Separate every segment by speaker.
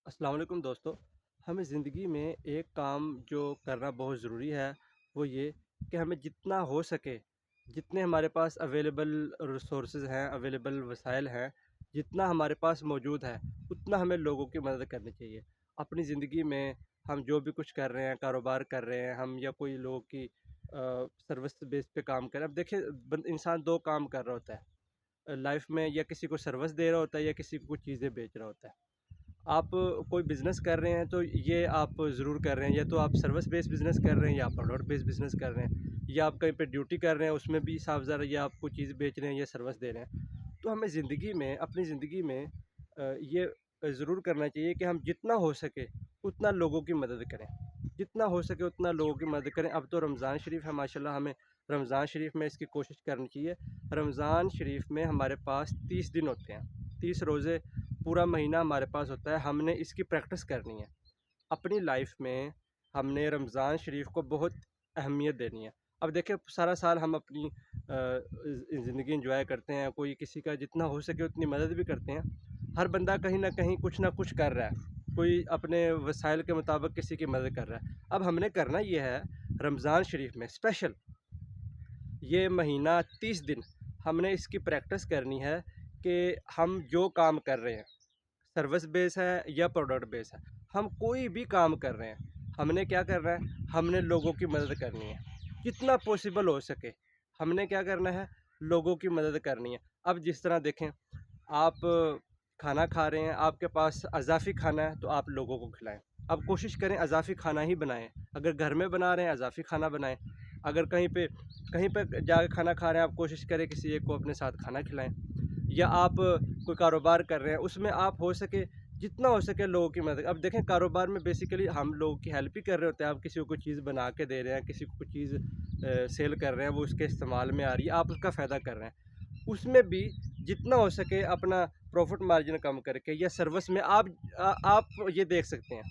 Speaker 1: अस्सलाम वालेकुम दोस्तों। हमें ज़िंदगी में एक काम जो करना बहुत ज़रूरी है, वो ये कि हमें जितना हो सके, जितने हमारे पास अवेलेबल रिसोर्सेज़ हैं, अवेलेबल वसाइल हैं, जितना हमारे पास मौजूद है, उतना हमें लोगों की मदद करनी चाहिए। अपनी ज़िंदगी में हम जो भी कुछ कर रहे हैं, कारोबार कर रहे हैं हम या कोई लोगों की सर्विस बेस पे काम कर रहे हैं। अब देखिए इंसान 2 काम कर रहा होता है लाइफ़ में, या किसी को सर्विस दे रहा होता है या किसी को कुछ चीज़ें बेच रहा होता है। आप कोई बिज़नेस कर रहे हैं तो ये आप ज़रूर कर रहे हैं, या तो आप सर्विस बेस्ड बिज़नेस कर रहे हैं या आप प्रोडक्ट बेस्ड बिज़नेस कर रहे हैं, या आप कहीं पे ड्यूटी कर रहे हैं उसमें भी साफ ज़रा या आप कोई चीज़ बेच रहे हैं या सर्विस दे रहे हैं। तो हमें ज़िंदगी में अपनी ज़िंदगी में ये ज़रूर करना चाहिए कि हम जितना हो सके उतना लोगों की मदद करें। जितना हो सके उतना लोगों की मदद करें। अब तो रमज़ान शरीफ है माशाल्लाह, हमें रमज़ान शरीफ में इसकी कोशिश करनी चाहिए। रमज़ान शरीफ में हमारे पास 30 दिन होते हैं, 30 रोज़े पूरा महीना हमारे पास होता है। हमने इसकी प्रैक्टिस करनी है अपनी लाइफ में। हमने रमज़ान शरीफ को बहुत अहमियत देनी है। अब देखिए सारा साल हम अपनी ज़िंदगी एंजॉय करते हैं, कोई किसी का जितना हो सके उतनी मदद भी करते हैं। हर बंदा कहीं ना कहीं कुछ ना कुछ कर रहा है, कोई अपने वसाइल के मुताबिक किसी की मदद कर रहा है। अब हमने करना ये है, रमज़ान शरीफ में स्पेशल ये महीना 30 दिन हमने इसकी प्रैक्टिस करनी है कि हम जो काम कर रहे हैं, सर्विस बेस है या प्रोडक्ट बेस है, हम कोई भी काम कर रहे हैं, हमने क्या करना है, हमने लोगों की मदद करनी है जितना पॉसिबल हो सके। हमने क्या करना है, लोगों की मदद करनी है। अब जिस तरह देखें, आप खाना खा रहे हैं, आपके पास अज़ाफ़ी खाना है तो आप लोगों को खिलाएं। अब कोशिश करें अज़ाफ़ी खाना ही बनाएं। अगर घर में बना रहे हैं अज़ाफ़ी खाना बनाएं। अगर कहीं पे जाकर खाना खा रहे हैं, आप कोशिश करें किसी एक को अपने साथ खाना खिलाएं। या आप कोई कारोबार कर रहे हैं, उसमें आप हो सके जितना हो सके लोगों की मदद। अब देखें कारोबार में बेसिकली हम लोगों की हेल्प ही कर रहे होते हैं। आप किसी को कोई चीज़ बना के दे रहे हैं, किसी को कोई चीज़ सेल कर रहे हैं, वो उसके इस्तेमाल में आ रही है, आप उसका फ़ायदा कर रहे हैं। उसमें भी जितना हो सके अपना प्रॉफिट मार्जिन कम करके या सर्विस में आप ये देख सकते हैं,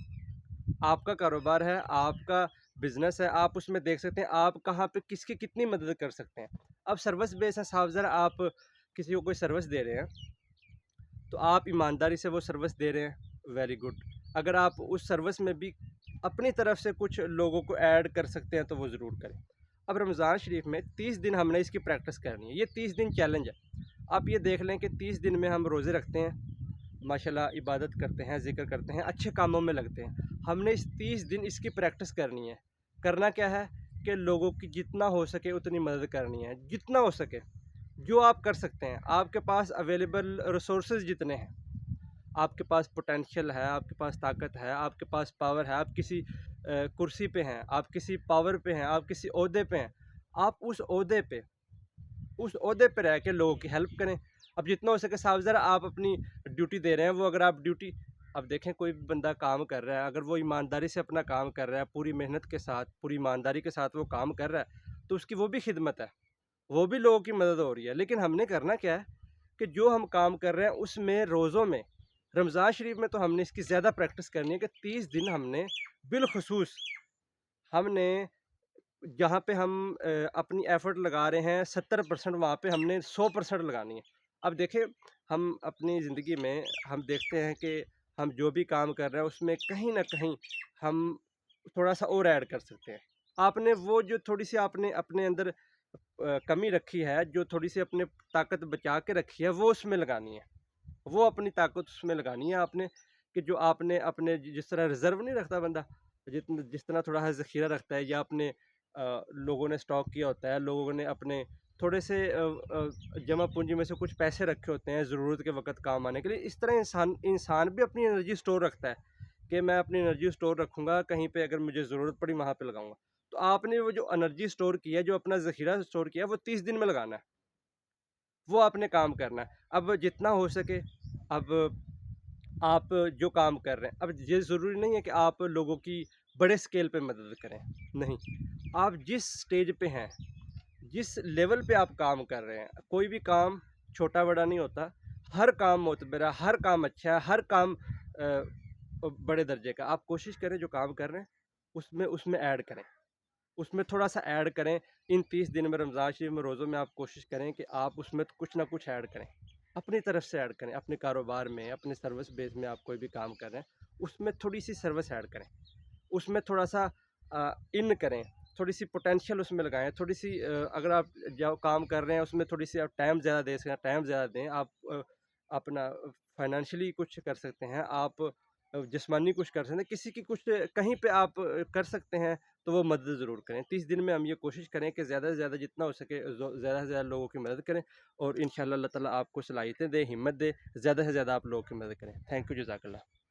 Speaker 1: आपका कारोबार है, आपका बिज़नेस है, आप उसमें देख सकते हैं आप कहाँ पे किसकी कितनी मदद कर सकते हैं। अब सर्विस बेस है साहब, ज़रा आप किसी को कोई सर्विस दे रहे हैं तो आप ईमानदारी से वो सर्विस दे रहे हैं, वेरी गुड। अगर आप उस सर्विस में भी अपनी तरफ से कुछ लोगों को ऐड कर सकते हैं तो वो ज़रूर करें। अब रमज़ान शरीफ में 30 दिन हमने इसकी प्रैक्टिस करनी है, ये 30 दिन चैलेंज है। आप ये देख लें कि 30 दिन में हम रोज़े रखते हैं, माशाल्लाह इबादत करते हैं, ज़िक्र करते हैं, अच्छे कामों में लगते हैं। हमने इस 30 दिन इसकी प्रैक्टिस करनी है। करना क्या है कि लोगों की जितना हो सके उतनी मदद करनी है, जितना हो सके, जो आप कर सकते हैं। आपके पास अवेलेबल रिसोर्सेज जितने हैं, आपके पास पोटेंशियल है, आपके पास ताकत है, आपके पास पावर है, आप किसी कुर्सी पे हैं, आप किसी पावर पे हैं, आप किसी ओहदे पे हैं, आप उस ओहदे पे रह के लोगों की हेल्प करें। अब जितना हो सके साहब, ज़रा आप अपनी ड्यूटी दे रहे हैं, वो अगर आप ड्यूटी, अब देखें कोई भी बंदा काम कर रहा है, अगर वो ईमानदारी से अपना काम कर रहा है, पूरी मेहनत के साथ, पूरी ईमानदारी के साथ वो काम कर रहा है, तो उसकी वो भी खिदमत है, वो भी लोगों की मदद हो रही है। लेकिन हमने करना क्या है कि जो हम काम कर रहे हैं उसमें रोज़ों में, रमज़ान शरीफ में तो हमने इसकी ज़्यादा प्रैक्टिस करनी है कि 30 दिन हमने बिलखुसूस हमने जहाँ पे हम अपनी एफ़र्ट लगा रहे हैं 70% वहाँ पे हमने 100% लगानी है। अब देखिए हम अपनी ज़िंदगी में हम देखते हैं कि हम जो भी काम कर रहे हैं उसमें कहीं न कहीं हम थोड़ा-सा और ऐड कर सकते हैं। आपने वो जो थोड़ी-सी आपने अपने अंदर कमी रखी है, जो थोड़ी-सी अपने ताकत बचा के रखी है, वो उसमें लगानी है। वो अपनी ताकत उसमें लगानी है आपने, कि जो आपने अपने जिस तरह रिज़र्व नहीं रखता बंदा, जिस तरह थोड़ा-सा ज़ख़ीरा रखता है, या अपने लोगों ने स्टॉक किया होता है, लोगों ने अपने थोड़े से जमा पूँजी में से कुछ पैसे रखे होते हैं ज़रूरत के वक़्त काम आने के लिए। इस तरह इंसान इंसान भी अपनी एनर्जी स्टोर रखता है कि मैं अपनी एनर्जी स्टोर रखूँगा, कहीं पे अगर मुझे ज़रूरत पड़ी वहाँ पे लगाऊँगा। तो आपने वो जो एनर्जी स्टोर की है, जो अपना ज़ख़ीरा स्टोर किया है, वो 30 दिन में लगाना है। वो आपने काम करना है। अब जितना हो सके, अब आप जो काम कर रहे हैं, अब ये ज़रूरी नहीं है कि आप लोगों की बड़े स्केल पे मदद करें, नहीं। आप जिस स्टेज पे हैं, जिस लेवल पे आप काम कर रहे हैं, कोई भी काम छोटा-बड़ा नहीं होता। हर काम मोतबरा, हर काम अच्छा है, हर काम बड़े दर्जे का। आप कोशिश करें जो काम कर रहे हैं, उसमें उसमें ऐड करें। उसमें थोड़ा-सा ऐड करें। इन 30 दिन में रमज़ान शरीफ में रोज़ों में आप कोशिश करें कि आप उसमें कुछ ना कुछ ऐड करें। अपनी तरफ से ऐड करें। अपने कारोबार में, अपने सर्विस बेस में आप कोई भी काम कर रहे हैं, उसमें थोड़ी-सी सर्विस ऐड करें। उसमें थोड़ा-सा इन करें, थोड़ी-सी पोटेंशियल उसमें लगाएँ, थोड़ी-सी अगर आप जो काम कर रहे हैं उसमें थोड़ी-सी आप टाइम ज़्यादा दे सकें, टाइम ज़्यादा दें। आप अपना फाइनेंशियली कुछ कर सकते हैं, आप जिस्मानी कुछ कर सकते हैं, किसी की कुछ कहीं पे आप कर सकते हैं, तो वो मदद ज़रूर करें। 30 दिन में हम ये कोशिश करें कि ज़्यादा से ज़्यादा जितना हो सके ज़्यादा से ज़्यादा लोगों की मदद करें और इंशाअल्लाह अल्लाह ताला आपको सलाहियतें दे, हिम्मत दे, ज़्यादा से ज़्यादा आप लोगों की मदद करें। थैंक यू, जज़ाकल्लाह।